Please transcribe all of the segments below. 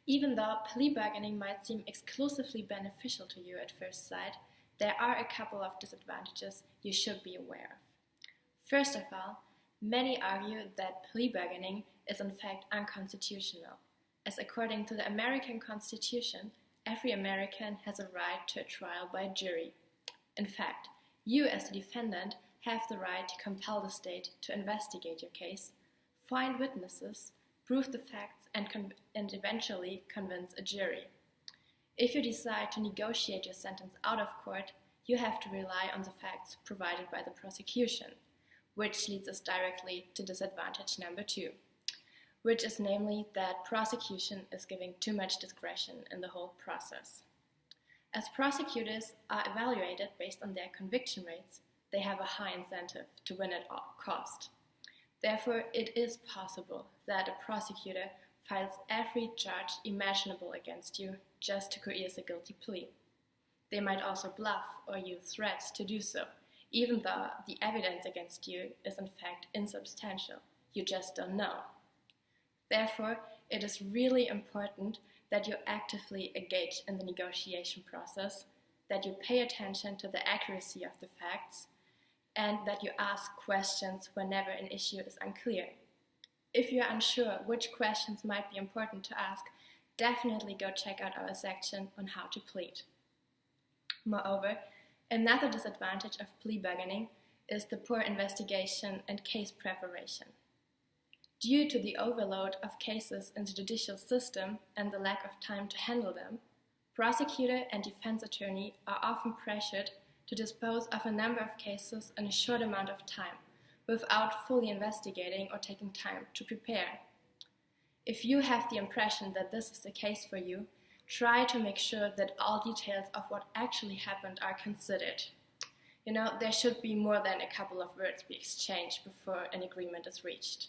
Even though plea bargaining might seem exclusively beneficial to you at first sight, there are a couple of disadvantages you should be aware of. First of all, many argue that plea bargaining is in fact unconstitutional, as according to the American Constitution, every American has a right to a trial by jury. In fact, you as the defendant have the right to compel the state to investigate your case, find witnesses, prove the facts, and eventually convince a jury. If you decide to negotiate your sentence out of court, you have to rely on the facts provided by the prosecution, which leads us directly to disadvantage number 2, which is namely that prosecution is giving too much discretion in the whole process. As prosecutors are evaluated based on their conviction rates, they have a high incentive to win at all cost. Therefore, it is possible that a prosecutor files every charge imaginable against you just to coerce a guilty plea. They might also bluff or use threats to do so, even though the evidence against you is in fact insubstantial. You just don't know. Therefore, it is really important that you actively engage in the negotiation process, that you pay attention to the accuracy of the facts, and that you ask questions whenever an issue is unclear. If you are unsure which questions might be important to ask, definitely go check out our section on how to plead. Moreover, another disadvantage of plea bargaining is the poor investigation and case preparation. Due to the overload of cases in the judicial system and the lack of time to handle them, prosecutor and defense attorney are often pressured to dispose of a number of cases in a short amount of time, without fully investigating or taking time to prepare. If you have the impression that this is the case for you, try to make sure that all details of what actually happened are considered. There should be more than a couple of words be exchanged before an agreement is reached.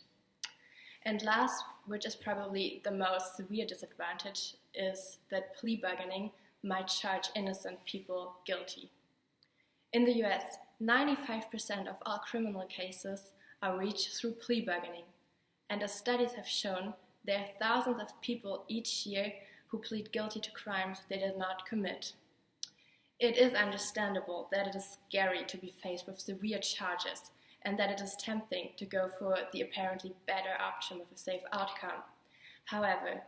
And last, which is probably the most severe disadvantage, is that plea bargaining might charge innocent people guilty. In the US, 95% of all criminal cases are reached through plea bargaining, and as studies have shown, there are thousands of people each year who plead guilty to crimes they did not commit. It is understandable that it is scary to be faced with severe charges and that it is tempting to go for the apparently better option with a safe outcome. However,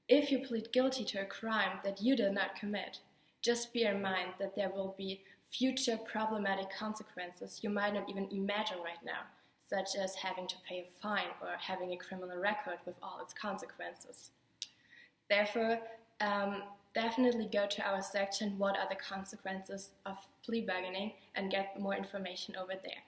if you plead guilty to a crime that you did not commit, just bear in mind that there will be future problematic consequences you might not even imagine right now, such as having to pay a fine or having a criminal record with all its consequences. Therefore, definitely go to our section, What are the consequences of plea bargaining, and get more information over there.